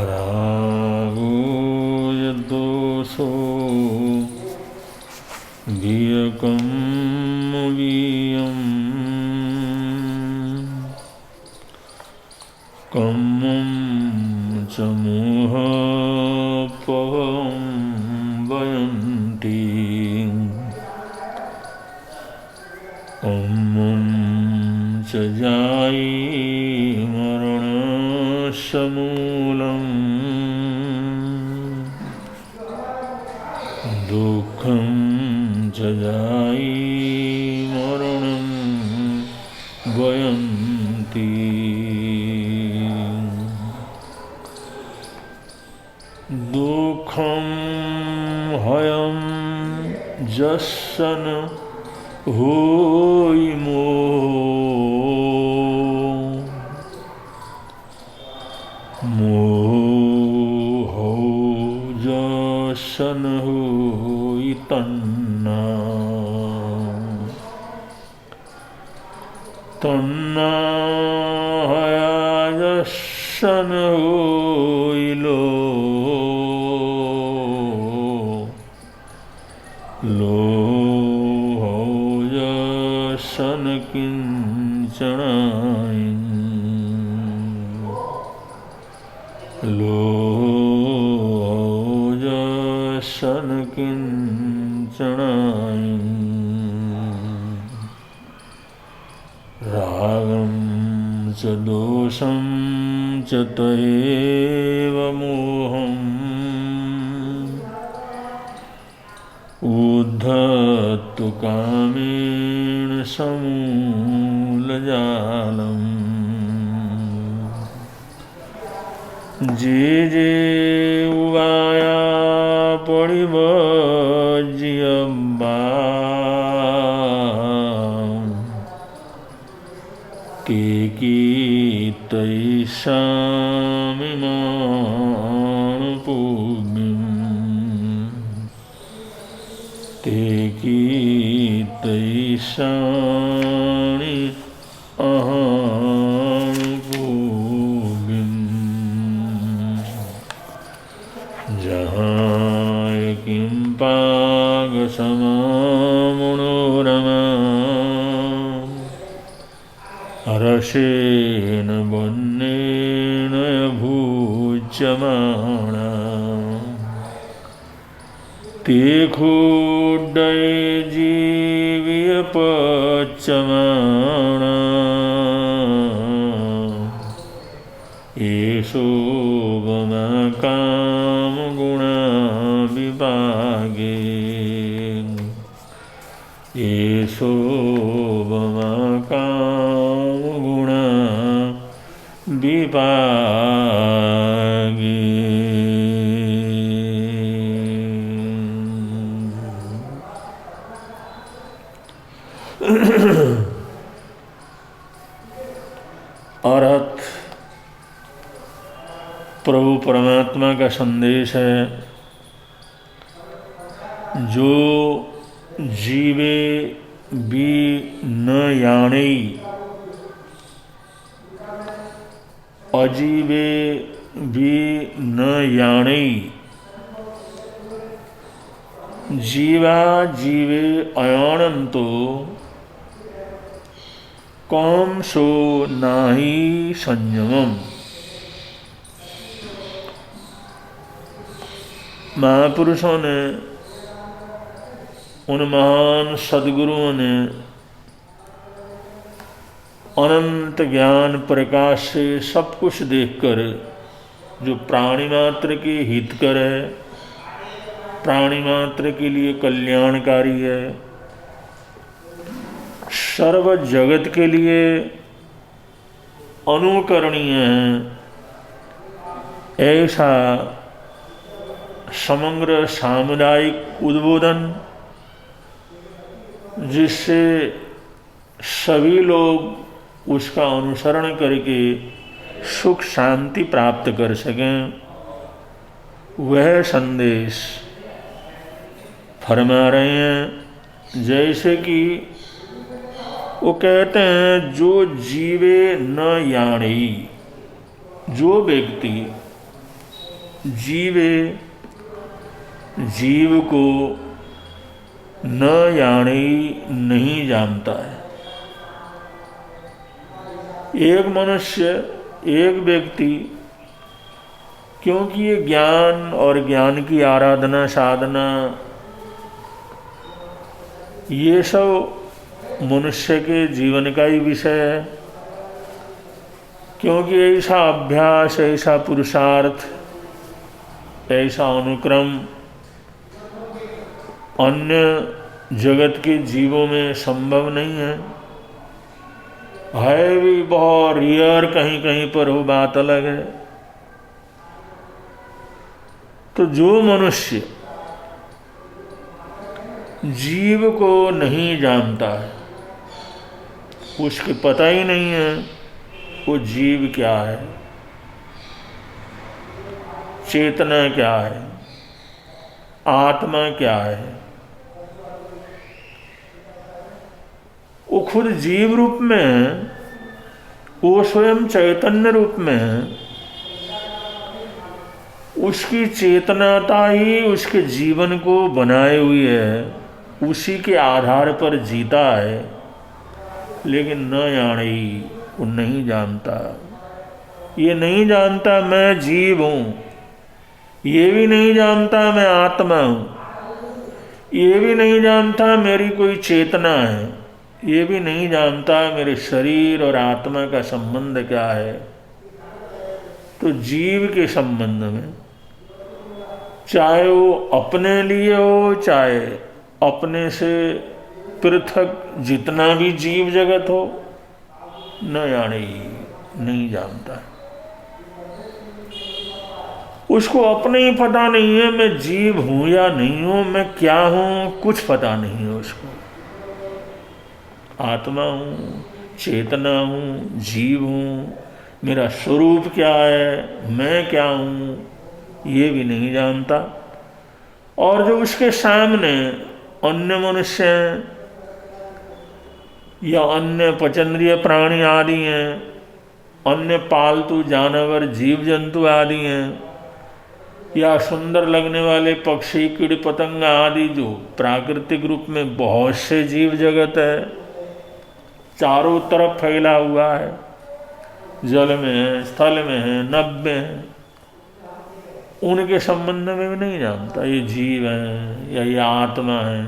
रागो यदोषो गियकं गियं कम्मं च मोहपवं वयन्ति कम्मं च जायी मरणस्य मूलम् दुःखं च जायी मरणं वयन्ति दुःखं हयं जस्सन होई मोहो जसन होई तन्ना तन्ना हया जसन होई लो हो जसन किंचनाय लोजसन किंचनाय रागं च दोषं च तयेव मोहम् उद्धतु कामेन समूलजालम् जे जे उवाया पड़िब जियब्बा के की तैषामिमां पुण्यं ते की तैषानि अहं जहाँ किं पाग समामनोरमा रसेन वन्नेन भुज्यमाना ते खुड्डये जीव्यपच्यमाना येषो कामगुणा विभागे येषो कामगुणा विभागे अर्थ प्रभु परमात्मा का संदेश है। जो जीवे भी न याणे अजीवे भी न याणे जीवा जीवे अयानंतो कौम सो नाही संयमम। महापुरुषों ने, उन महान सद्गुरुओं ने अनंत ज्ञान प्रकाश से सब कुछ देखकर जो प्राणी मात्र के हितकर है, प्राणी मात्र के लिए कल्याणकारी है, सर्व जगत के लिए अनुकरणीय है, ऐसा समग्र सामुदायिक उद्बोधन जिससे सभी लोग उसका अनुसरण करके सुख शांति प्राप्त कर सकें, वह संदेश फरमा रहे हैं। जैसे कि वो कहते हैं जो जीवे न याणी, जो व्यक्ति जीव को न याणी नहीं जानता है। एक मनुष्य, एक व्यक्ति, क्योंकि ये ज्ञान और ज्ञान की आराधना साधना ये सब मनुष्य के जीवन का ही विषय है, क्योंकि ऐसा अभ्यास, ऐसा पुरुषार्थ, ऐसा अनुक्रम अन्य जगत के जीवों में संभव नहीं है भी बहुत रेयर, कहीं कहीं पर हो, बात अलग है। तो जो मनुष्य जीव को नहीं जानता है, उसके पता ही नहीं है वो जीव क्या है, चेतना क्या है, आत्मा क्या है। वो खुद जीव रूप में है, वो स्वयं चैतन्य रूप में है, उसकी चेतनता ही उसके जीवन को बनाए हुई है, उसी के आधार पर जीता है। लेकिन न यानी, वो नहीं जानता, ये नहीं जानता मैं जीव हूँ, ये भी नहीं जानता मैं आत्मा हूँ, ये भी नहीं जानता मेरी कोई चेतना है, ये भी नहीं जानता मेरे शरीर और आत्मा का संबंध क्या है। तो जीव के संबंध में, चाहे वो अपने लिए हो, चाहे अपने से पृथक जितना भी जीव जगत हो, न जाने, नहीं जानता। उसको अपने ही पता नहीं है मैं जीव हूं या नहीं हूं, मैं क्या हूं, कुछ पता नहीं है उसको। आत्मा हूँ, चेतना हूँ, जीव हूँ, मेरा स्वरूप क्या है, मैं क्या हूँ, ये भी नहीं जानता। और जो उसके सामने अन्य मनुष्य हैं या अन्य पचेंद्रिय प्राणी आदि हैं, अन्य पालतू जानवर जीव जंतु आदि हैं, या सुंदर लगने वाले पक्षी कीड़ पतंग आदि जो प्राकृतिक रूप में बहुत से जीव जगत है, चारों तरफ फैला हुआ है, जल में है, स्थल में है, नभ में है, उनके संबंध में भी नहीं जानता ये जीव है या ये आत्मा है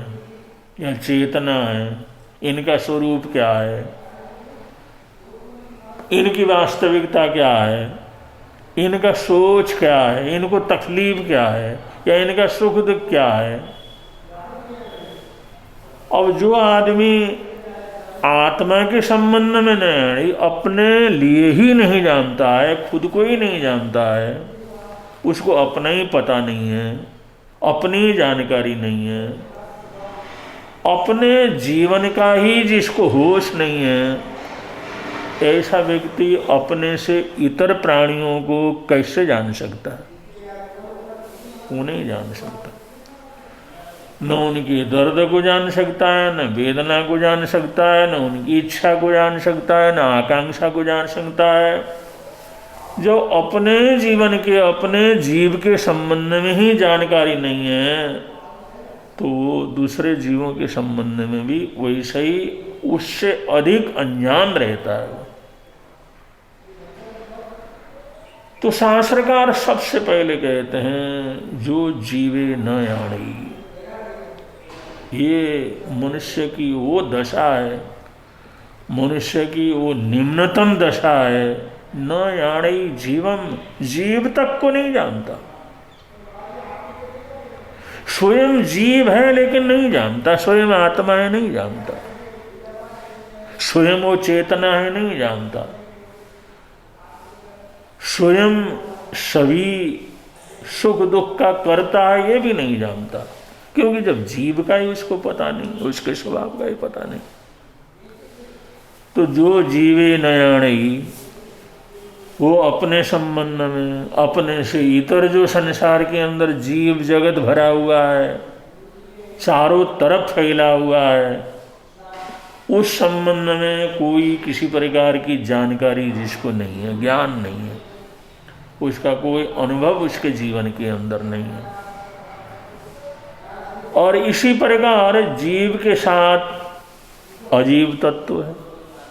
या चेतना है, इनका स्वरूप क्या है, इनकी वास्तविकता क्या है, इनका सोच क्या है, इनको तकलीफ क्या है, या इनका सुख दुख क्या है। अब जो आदमी आत्मा के संबंध में नहीं, अपने लिए ही नहीं जानता है, खुद को ही नहीं जानता है, उसको अपना ही पता नहीं है, अपनी जानकारी नहीं है, अपने जीवन का ही जिसको होश नहीं है, ऐसा व्यक्ति अपने से इतर प्राणियों को कैसे जान सकता है? वो नहीं जान सकता। न उनकी दर्द को जान सकता है, न वेदना को जान सकता है, न उनकी इच्छा को जान सकता है, न आकांक्षा को जान सकता है। जो अपने जीवन के, अपने जीव के संबंध में ही जानकारी नहीं है, तो दूसरे जीवों के संबंध में भी वैसे ही उससे अधिक अनजान रहता है। तो शास्त्रकार सबसे पहले कहते हैं जो जीवे न याणी, ये मनुष्य की वो दशा है, मनुष्य की वो निम्नतम दशा है, न याणी जीवम, जीव तक को नहीं जानता। स्वयं जीव है लेकिन नहीं जानता, स्वयं आत्मा है नहीं जानता, स्वयं वो चेतना है नहीं जानता, स्वयं सभी सुख दुख का करता है ये भी नहीं जानता, क्योंकि जब जीव का ही उसको पता नहीं, उसके स्वभाव का ही पता नहीं। तो जो जीवे न याणी, वो अपने संबंध में, अपने से इतर जो संसार के अंदर जीव जगत भरा हुआ है, चारों तरफ फैला हुआ है, उस संबंध में कोई किसी प्रकार की जानकारी जिसको नहीं है, ज्ञान नहीं है, उसका कोई अनुभव उसके जीवन के अंदर नहीं है। और इसी प्रकार जीव के साथ अजीव तत्व है,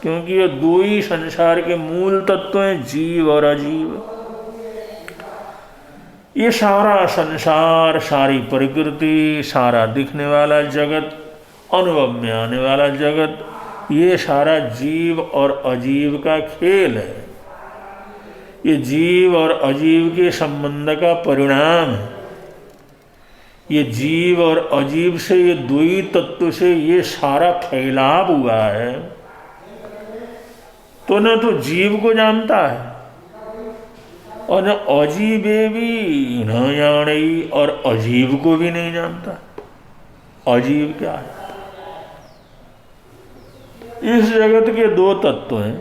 क्योंकि ये दो ही संसार के मूल तत्व हैं, जीव और अजीव। ये सारा संसार, सारी प्रकृति, सारा दिखने वाला जगत, अनुभव में आने वाला जगत, ये सारा जीव और अजीव का खेल है। ये जीव और अजीव के संबंध का परिणाम है। ये जीव और अजीव से, ये दो ही तत्व से ये सारा फैलाव हुआ है। तो न तो जीव को जानता है और न अजीवे भी न जाने, और अजीव को भी नहीं जानता। अजीव क्या है? इस जगत के दो तत्व हैं,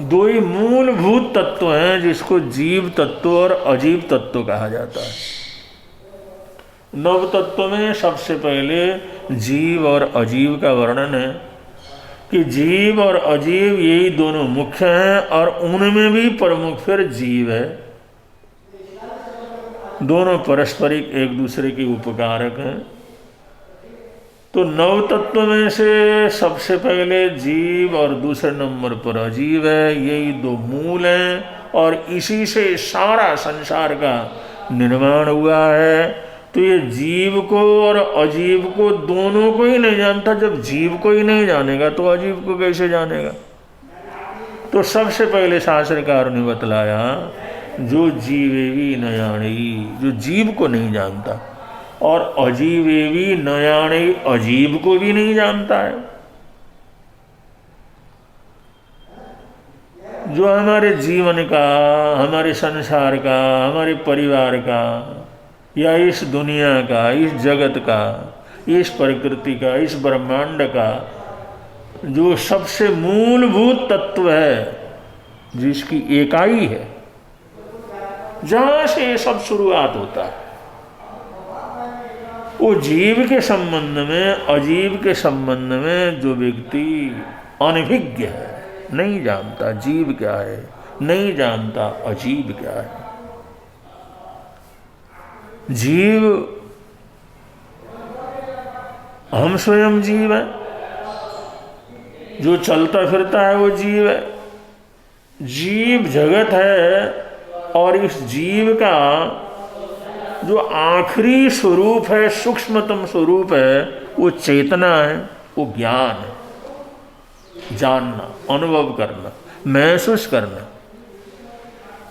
दो ही मूलभूत तत्व हैं, जिसको जीव तत्व और अजीव तत्व कहा जाता है। नव तत्व में सबसे पहले जीव और अजीव का वर्णन है कि जीव और अजीव यही दोनों मुख्य हैं, और उनमें भी प्रमुख फिर जीव है। दोनों परस्परिक एक दूसरे के उपकारक हैं। तो नव तत्व में से सबसे पहले जीव और दूसरे नंबर पर अजीव है। यही दो मूल हैं और इसी से सारा संसार का निर्माण हुआ है। तो ये जीव को और अजीव को दोनों को ही नहीं जानता। जब जीव को ही नहीं जानेगा तो अजीव को कैसे जानेगा? तो सबसे पहले शास्त्रकार ने बतलाया, जो जीवेवी न जानेगी, जो जीव को नहीं जानता, और अजीवेवी न जाने, अजीव को भी नहीं जानता है। जो हमारे जीवन का, हमारे संसार का, हमारे परिवार का, या इस दुनिया का, इस जगत का, इस प्रकृति का, इस ब्रह्मांड का जो सबसे मूलभूत तत्व है, जिसकी इकाई है, जहां से ये सब शुरुआत होता है, वो जीव के संबंध में, अजीव के संबंध में जो व्यक्ति अनभिज्ञ है, नहीं जानता जीव क्या है, नहीं जानता अजीव क्या है। जीव, हम स्वयं जीव है, जो चलता फिरता है वो जीव है। जीव जगत है, और इस जीव का जो आखिरी स्वरूप है, सूक्ष्मतम स्वरूप है, वो चेतना है, वो ज्ञान है। जानना, अनुभव करना, महसूस करना,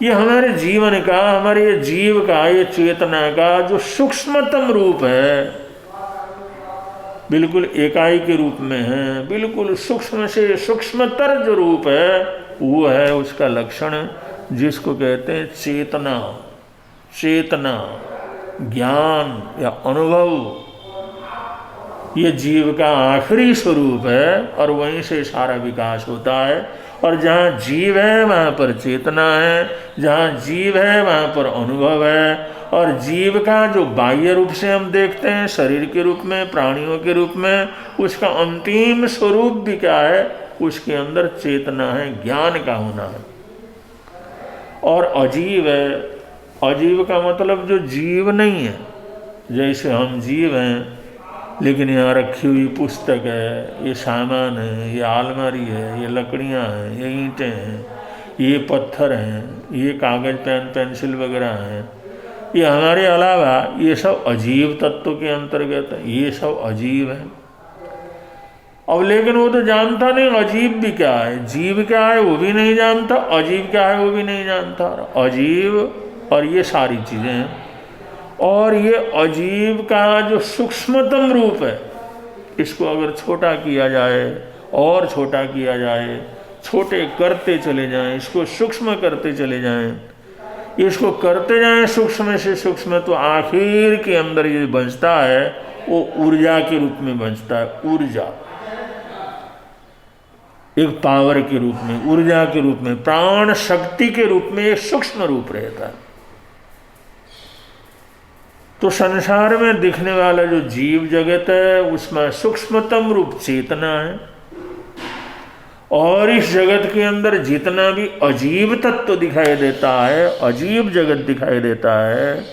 ये हमारे जीवन का, हमारे जीव का, ये चेतना का जो सूक्ष्मतम रूप है, बिल्कुल इकाई के रूप में है, बिल्कुल सूक्ष्म से सूक्ष्मतर जो रूप है, वो है उसका लक्षण, जिसको कहते हैं चेतना। चेतना, ज्ञान या अनुभव, ये जीव का आखिरी स्वरूप है, और वहीं से सारा विकास होता है। और जहाँ जीव है वहाँ पर चेतना है, जहाँ जीव है वहाँ पर अनुभव है। और जीव का जो बाह्य रूप से हम देखते हैं, शरीर के रूप में, प्राणियों के रूप में, उसका अंतिम स्वरूप भी क्या है? उसके अंदर चेतना है, ज्ञान का होना है। और अजीव है, अजीव का मतलब जो जीव नहीं है। जैसे हम जीव हैं, लेकिन यहाँ रखी हुई पुस्तक है, ये सामान है, ये आलमारी है, ये लकड़ियाँ हैं, ये ईंटें हैं, ये पत्थर हैं, ये कागज़, पेन, पेंसिल वगैरह हैं, ये हमारे अलावा ये सब अजीव तत्व के अंतर्गत है। ये सब अजीव है। अब लेकिन वो तो जानता नहीं अजीव भी क्या है, जीव क्या है वो भी नहीं जानता, अजीव क्या है वो भी नहीं जानता। अजीव और ये सारी चीज़ें हैं। और ये अजीव का जो सूक्ष्मतम रूप है, इसको अगर छोटा किया जाए और छोटा किया जाए, छोटे करते चले जाएं, इसको सूक्ष्म करते चले जाएं, इसको करते जाएं सूक्ष्म से सूक्ष्म, तो आखिर के अंदर ये बचता है, वो ऊर्जा के रूप में बचता है। ऊर्जा एक पावर के रूप में, ऊर्जा के रूप में, प्राण शक्ति के रूप में एक सूक्ष्म रूप रहता है। तो संसार में दिखने वाला जो जीव जगत है उसमें सूक्ष्मतम रूप चेतना है, और इस जगत के अंदर जितना भी अजीब तत्व दिखाई देता है, अजीब जगत दिखाई देता है,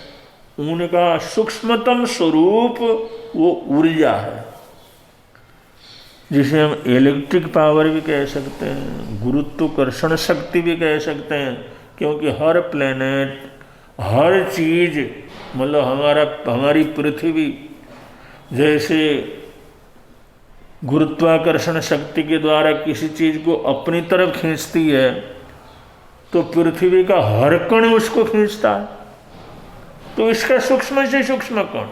उनका सूक्ष्मतम स्वरूप वो ऊर्जा है, जिसे हम इलेक्ट्रिक पावर भी कह सकते हैं, गुरुत्वाकर्षण शक्ति भी कह सकते हैं, क्योंकि हर प्लेनेट, हर चीज, मतलब हमारी पृथ्वी जैसे गुरुत्वाकर्षण शक्ति के द्वारा किसी चीज को अपनी तरफ खींचती है, तो पृथ्वी का हर कण उसको खींचता है। तो इसका सूक्ष्म से सूक्ष्म कण,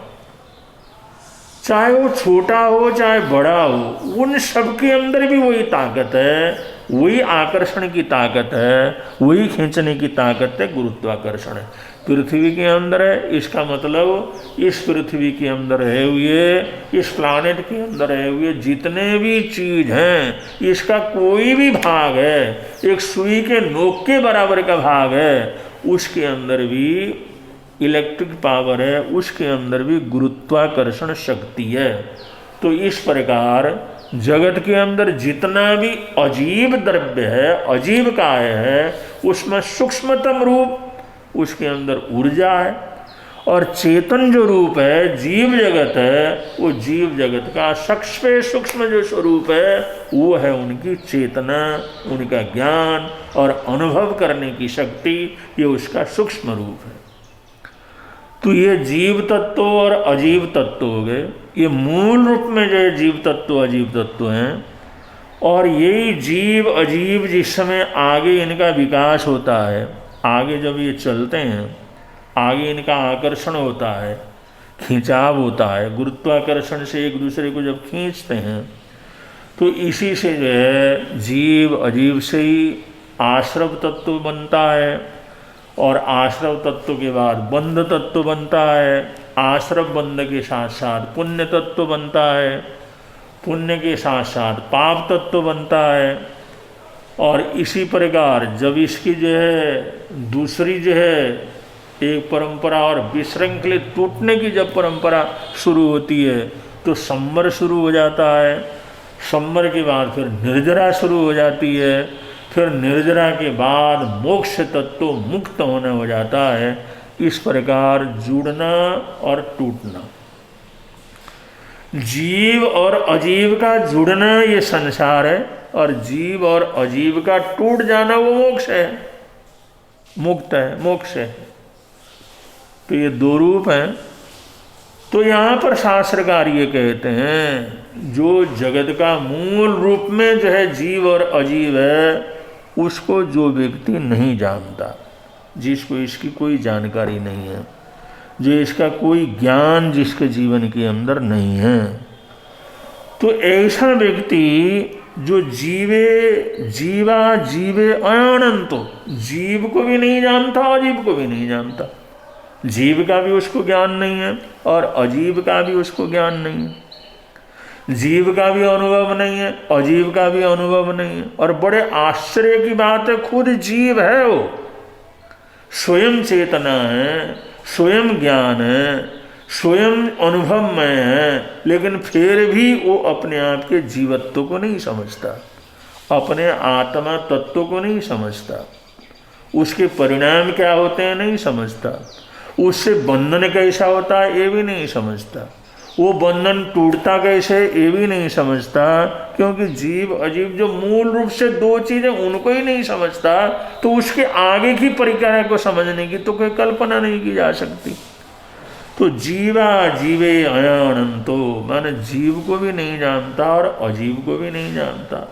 चाहे वो छोटा हो चाहे बड़ा हो, उन सब के अंदर भी वही ताकत है, वही आकर्षण की ताकत है, वही खींचने की ताकत है, गुरुत्वाकर्षण है। पृथ्वी के अंदर है, इसका मतलब इस पृथ्वी के अंदर रहे हुए, इस प्लानेट के अंदर रहे हुए जितने भी चीज हैं, इसका कोई भी भाग है, एक सुई के नोक के बराबर का भाग है, उसके अंदर भी इलेक्ट्रिक पावर है, उसके अंदर भी गुरुत्वाकर्षण शक्ति है। तो इस प्रकार जगत के अंदर जितना भी अजीब द्रव्य है, अजीब काय है, उसमें सूक्ष्मतम रूप उसके अंदर ऊर्जा है, और चेतन जो रूप है, जीव जगत है, वो जीव जगत का सबसे सूक्ष्म जो स्वरूप है वो है उनकी चेतना, उनका ज्ञान और अनुभव करने की शक्ति, ये उसका सूक्ष्म रूप है। तो ये जीव तत्व और अजीव तत्व हो गए, ये मूल रूप में जो है जीव तत्व अजीव तत्व हैं, और यही जीव अजीव जिस समय आगे इनका विकास होता है, आगे जब ये चलते हैं, आगे इनका आकर्षण होता है, खिंचाव होता है, गुरुत्वाकर्षण से एक दूसरे को जब खींचते हैं, तो इसी से जो है जीव अजीव से ही आश्रव तत्व बनता है, और आश्रव तत्व के बाद बंध तत्व बनता है, आश्रव बंध के साथ साथ पुण्य तत्व बनता है, पुण्य के साथ साथ पाप तत्व बनता है, और इसी प्रकार जब इसकी जो है दूसरी जो है एक परंपरा और विशृंखलित टूटने की जब परंपरा शुरू होती है, तो संवर शुरू हो जाता है, संवर के बाद फिर निर्जरा शुरू हो जाती है, फिर निर्जरा के बाद मोक्ष तत्व मुक्त होना हो जाता है। इस प्रकार जुड़ना और टूटना, जीव और अजीव का जुड़ना ये संसार है, और जीव और अजीव का टूट जाना वो मोक्ष है, मुक्त है, मोक्ष है। तो ये दो रूप हैं। तो यहाँ पर शास्त्रकार ये कहते हैं, जो जगत का मूल रूप में जो है जीव और अजीव है, उसको जो व्यक्ति नहीं जानता, जिसको इसकी कोई जानकारी नहीं है, जो इसका कोई ज्ञान जिसके जीवन के अंदर नहीं है, तो ऐसा व्यक्ति जो जीवा जीवे अनंतो, जीव को भी नहीं जानता, अजीव को भी नहीं जानता, जीव का भी उसको ज्ञान नहीं है और अजीव का भी उसको ज्ञान नहीं है, जीव का भी अनुभव नहीं है, अजीव का भी अनुभव नहीं है। और बड़े आश्चर्य की बात है, खुद जीव है, वो स्वयं चेतना है, स्वयं ज्ञान है, स्वयं अनुभवमय है, लेकिन फिर भी वो अपने आप के जीवत्व को नहीं समझता, अपने आत्मा तत्व को नहीं समझता, उसके परिणाम क्या होते हैं नहीं समझता, उससे बंधन कैसा होता है ये भी नहीं समझता, वो बंधन टूटता कैसे ये भी नहीं समझता, क्योंकि जीव अजीव जो मूल रूप से दो चीज़ें उनको ही नहीं समझता, तो उसके आगे की प्रक्रिया को समझने की तो कोई कल्पना नहीं की जा सकती। तो जीवा जीवे अनंतो, माने जीव को भी नहीं जानता और अजीव को भी नहीं जानता,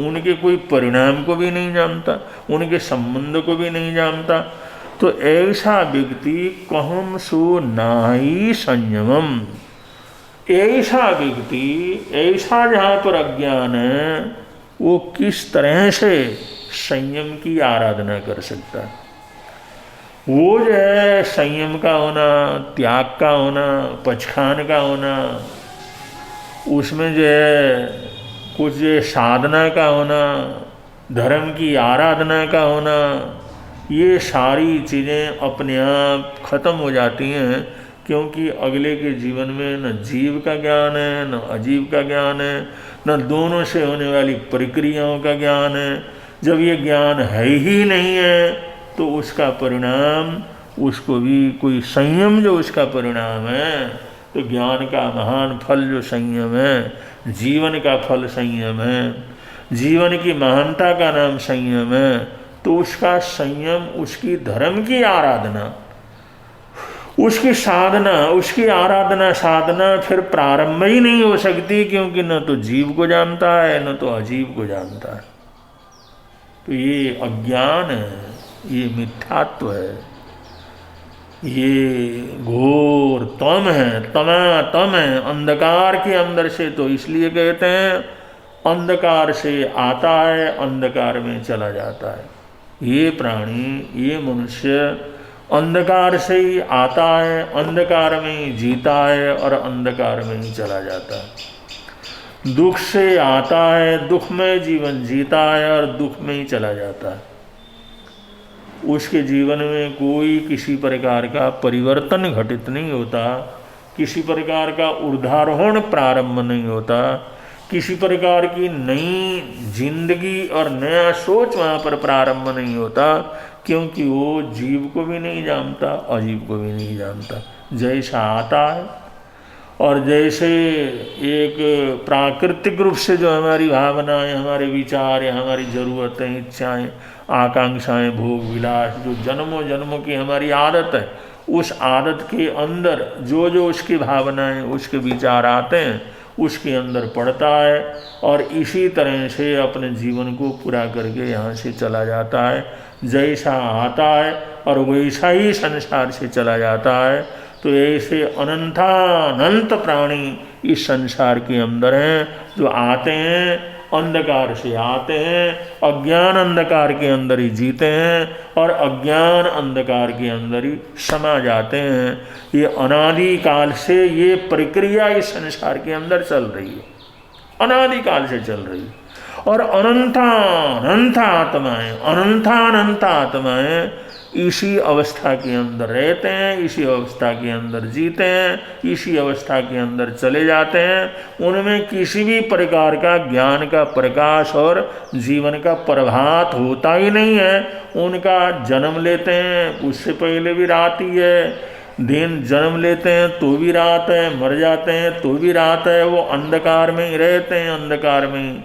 उनके कोई परिणाम को भी नहीं जानता, उनके संबंध को भी नहीं जानता। तो ऐसा व्यक्ति कहम सो नाहि संयमम, ऐसा व्यक्ति, ऐसा जहाँ पर अज्ञान है, वो किस तरह से संयम की आराधना कर सकता है। वो जो है संयम का होना, त्याग का होना, पचखान का होना, उसमें जो है कुछ साधना का होना, धर्म की आराधना का होना, ये सारी चीज़ें अपने आप खत्म हो जाती हैं क्योंकि अगले के जीवन में न जीव का ज्ञान है, न अजीव का ज्ञान है, न दोनों से होने वाली प्रक्रियाओं का ज्ञान है। जब ये ज्ञान है ही नहीं है तो उसका परिणाम, उसको भी कोई संयम जो उसका परिणाम है, तो ज्ञान का महान फल जो संयम है, जीवन का फल संयम है, जीवन की महानता का नाम संयम है, तो उसका संयम, उसकी धर्म की आराधना, उसकी साधना, उसकी आराधना साधना फिर प्रारंभ ही नहीं हो सकती, क्योंकि न तो जीव को जानता है न तो अजीव को जानता है। तो ये अज्ञान है, ये मिथ्यात्व है, ये घोर तम है, तम है, अंधकार के अंदर से। तो इसलिए कहते हैं अंधकार से आता है, अंधकार में चला जाता है। ये प्राणी, ये मनुष्य अंधकार से ही आता है, अंधकार में ही जीता है और अंधकार में ही चला जाता है। दुख से आता है, दुख में जीवन जीता है और दुख में ही चला जाता है। उसके जीवन में कोई किसी प्रकार का परिवर्तन घटित नहीं होता, किसी प्रकार का ऊर्ध्वारोहण प्रारंभ नहीं होता, किसी प्रकार की नई जिंदगी और नया सोच वहाँ पर प्रारंभ नहीं होता, क्योंकि वो जीव को भी नहीं जानता, अजीव को भी नहीं जानता। जैसा आता है और जैसे एक प्राकृतिक रूप से जो हमारी भावनाएं, हमारे विचार या हमारी ज़रूरतें, इच्छाएं, आकांक्षाएं, भोग विलास, जो जन्मों जन्मों की हमारी आदत है, उस आदत के अंदर जो जो उसकी भावनाएं, उसके विचार आते हैं, उसके अंदर पड़ता है और इसी तरह से अपने जीवन को पूरा करके यहाँ से चला जाता है। जैसा आता है और वैसा ही संसार से चला जाता है। तो ऐसे अनंतानंत प्राणी इस संसार के अंदर हैं, जो आते हैं अंधकार से आते हैं, अज्ञान अंधकार के अंदर ही जीते हैं और अज्ञान अंधकार के अंदर ही समा जाते हैं। ये अनादि काल से ये प्रक्रिया इस संसार के अंदर चल रही है, अनादि काल से चल रही है। और अनंतानंत आत्माएं, अनंतानंत आत्माएं इसी अवस्था के अंदर रहते हैं, इसी अवस्था के अंदर जीते हैं, इसी अवस्था के अंदर चले जाते हैं। उनमें किसी भी प्रकार का ज्ञान का प्रकाश और जीवन का प्रभात होता ही नहीं है। उनका जन्म लेते हैं उससे पहले भी रात ही है, दिन जन्म लेते हैं तो भी रात है, मर जाते हैं तो भी रात है। वो अंधकार में ही रहते हैं, अंधकार में ही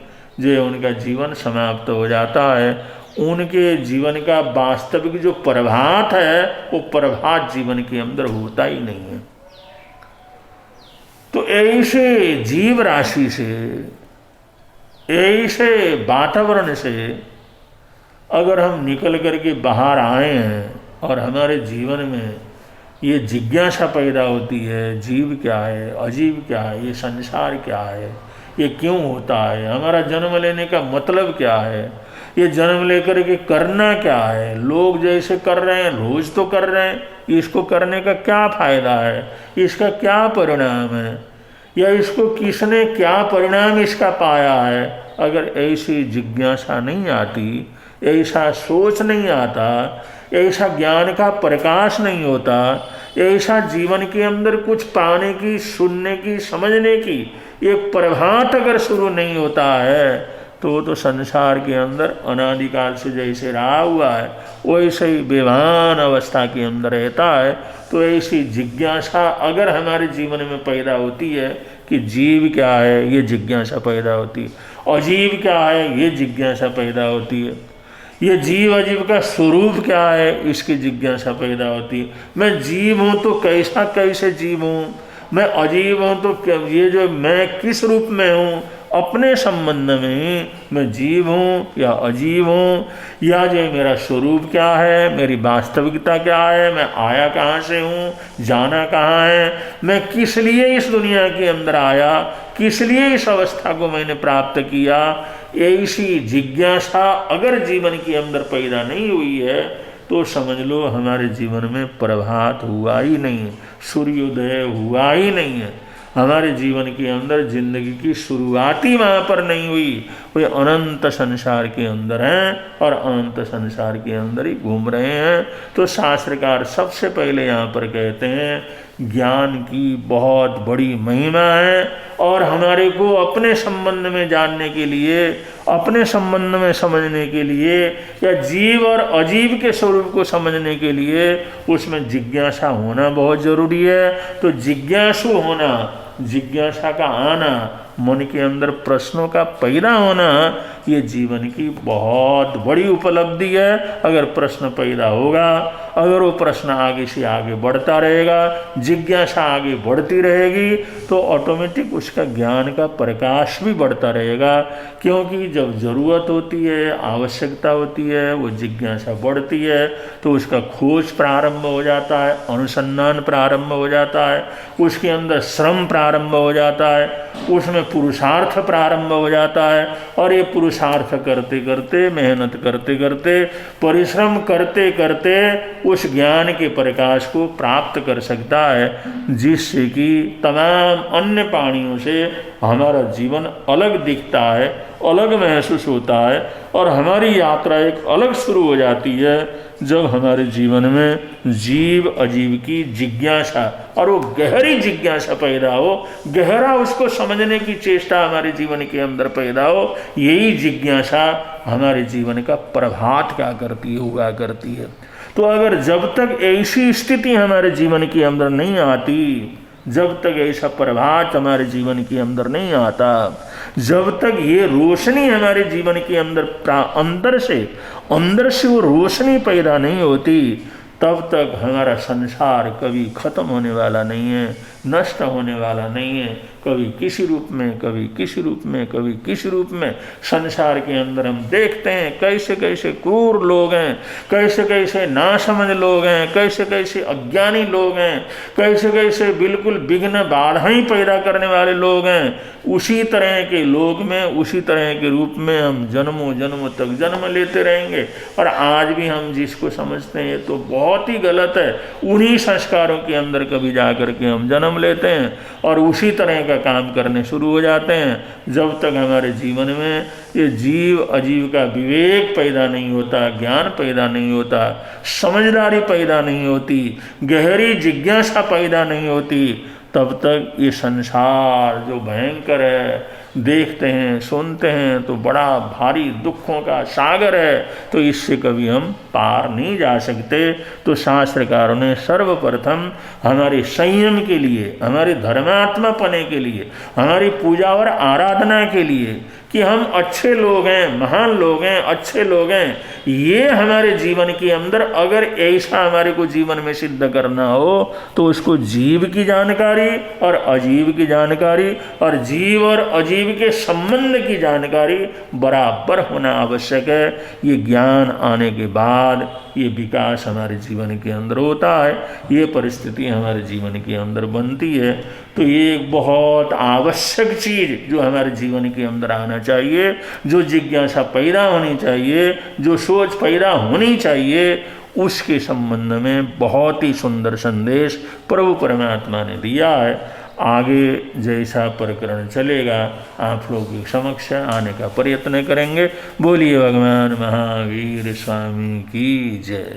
जो उनका जीवन समाप्त हो जाता है। उनके जीवन का वास्तविक जो प्रभात है, वो प्रभात जीवन के अंदर होता ही नहीं है। तो ऐसे जीव राशि से, ऐसे वातावरण से अगर हम निकल करके बाहर आए हैं और हमारे जीवन में ये जिज्ञासा पैदा होती है, जीव क्या है, अजीव क्या है, ये संसार क्या है, ये क्यों होता है, हमारा जन्म लेने का मतलब क्या है, ये जन्म लेकर के करना क्या है, लोग जैसे कर रहे हैं रोज तो कर रहे हैं, इसको करने का क्या फायदा है, इसका क्या परिणाम है, या इसको किसने क्या परिणाम इसका पाया है। अगर ऐसी जिज्ञासा नहीं आती, ऐसा सोच नहीं आता, ऐसा ज्ञान का प्रकाश नहीं होता, ऐसा जीवन के अंदर कुछ पाने की, सुनने की, समझने की एक प्रभात अगर शुरू नहीं होता है, तो संसार के अंदर अनादिकाल से जैसे रहा हुआ है वैसे ही बेभान अवस्था के अंदर रहता है। तो ऐसी जिज्ञासा अगर हमारे जीवन में पैदा होती है कि जीव क्या है, ये जिज्ञासा पैदा होती है, अजीव क्या है, ये जिज्ञासा पैदा होती है, ये जीव अजीव का स्वरूप क्या है, इसकी जिज्ञासा पैदा होती है। मैं जीव हूँ तो कैसे जीव हूँ, मैं अजीव हूँ तो ये जो मैं किस रूप में हूँ, अपने संबंध में मैं जीव हूँ या अजीव हूँ, या जो मेरा स्वरूप क्या है, मेरी वास्तविकता क्या है, मैं आया कहाँ से हूँ, जाना कहाँ है, मैं किस लिए इस दुनिया के अंदर आया, किस लिए इस अवस्था को मैंने प्राप्त किया। ऐसी जिज्ञासा अगर जीवन के अंदर पैदा नहीं हुई है तो समझ लो हमारे जीवन में प्रभात हुआ ही नहीं है, सूर्योदय हुआ ही नहीं है। हमारे जीवन के अंदर जिंदगी की शुरुआत ही वहाँ पर नहीं हुई। वे अनंत संसार के अंदर हैं और अनंत संसार के अंदर ही घूम रहे हैं। तो शास्त्रकार सबसे पहले यहाँ पर कहते हैं ज्ञान की बहुत बड़ी महिमा है और हमारे को अपने संबंध में जानने के लिए, अपने संबंध में समझने के लिए या जीव और अजीव के स्वरूप को समझने के लिए उसमें जिज्ञासा होना बहुत जरूरी है। तो जिज्ञासु होना, जिज्ञासा का आना, मन के अंदर प्रश्नों का पैदा होना, ये जीवन की बहुत बड़ी उपलब्धि है। अगर प्रश्न पैदा होगा, अगर वो प्रश्न आगे से आगे बढ़ता रहेगा, जिज्ञासा आगे बढ़ती रहेगी, तो ऑटोमेटिक उसका ज्ञान का प्रकाश भी बढ़ता रहेगा। क्योंकि जब ज़रूरत होती है, आवश्यकता होती है, वो जिज्ञासा बढ़ती है तो उसका खोज प्रारंभ हो जाता है, अनुसंधान प्रारंभ हो जाता है, उसके अंदर श्रम प्रारंभ हो जाता है, उसमें पुरुषार्थ प्रारंभ हो जाता है। और ये पुरुषार्थ करते करते, मेहनत करते करते, परिश्रम करते करते उस ज्ञान के प्रकाश को प्राप्त कर सकता है, जिससे कि तमाम अन्य प्राणियों से हमारा जीवन अलग दिखता है, अलग महसूस होता है और हमारी यात्रा एक अलग शुरू हो जाती है जब हमारे जीवन में जीव अजीव की जिज्ञासा और वो गहरी जिज्ञासा पैदा हो, गहरा उसको समझने की चेष्टा हमारे जीवन के अंदर पैदा हो। यही जिज्ञासा हमारे जीवन का प्रभात क्या करती है, हुआ करती है। तो अगर जब तक ऐसी स्थिति हमारे जीवन के अंदर नहीं आती, जब तक ऐसा प्रभात हमारे जीवन के अंदर नहीं आता, जब तक ये रोशनी हमारे जीवन के अंदर से वो रोशनी पैदा नहीं होती, तब तक हमारा संसार कभी खत्म होने वाला नहीं है, नष्ट होने वाला नहीं है। कभी किसी रूप में, कभी किसी रूप में, कभी किसी रूप में संसार के अंदर हम देखते हैं कैसे कैसे क्रूर लोग हैं, कैसे कैसे नासमझ लोग हैं, कैसे कैसे अज्ञानी लोग हैं, कैसे कैसे बिल्कुल विघ्न बाधा ही पैदा करने वाले लोग हैं। उसी तरह के लोग में, उसी तरह के रूप में हम जन्मों जन्मों तक जन्म लेते रहेंगे। और आज भी हम जिसको समझते हैं तो बहुत ही गलत है, उन्हीं संस्कारों के अंदर कभी जा कर के हम जन्म लेते हैं और उसी तरह का काम करने शुरू हो जाते हैं। जब तक हमारे जीवन में ये जीव अजीव का विवेक पैदा नहीं होता, ज्ञान पैदा नहीं होता, समझदारी पैदा नहीं होती, गहरी जिज्ञासा पैदा नहीं होती, तब तक ये संसार जो भयंकर है, देखते हैं सुनते हैं तो बड़ा भारी दुखों का सागर है, तो इससे कभी हम पार नहीं जा सकते। तो शास्त्रकारों ने सर्वप्रथम हमारे संयम के लिए, हमारे धर्मात्मा पने के लिए, हमारी पूजा और आराधना के लिए कि हम अच्छे लोग हैं, महान लोग हैं, अच्छे लोग हैं, ये हमारे जीवन के अंदर अगर ऐसा हमारे को जीवन में सिद्ध करना हो तो उसको जीव की जानकारी और अजीव की जानकारी और जीव और अजीव के संबंध की जानकारी बराबर होना आवश्यक है। ये ज्ञान आने के बाद ये विकास हमारे जीवन के अंदर होता है, ये परिस्थिति हमारे जीवन के अंदर बनती है। तो ये एक बहुत आवश्यक चीज़ जो हमारे जीवन के अंदर आना चाहिए, जो जिज्ञासा पैदा होनी चाहिए, जो सोच पैदा होनी चाहिए, उसके संबंध में बहुत ही सुंदर संदेश प्रभु परमात्मा ने दिया है। आगे जैसा प्रकरण चलेगा आप लोगों के समक्ष आने का प्रयत्न करेंगे। बोलिए भगवान महावीर स्वामी की जय।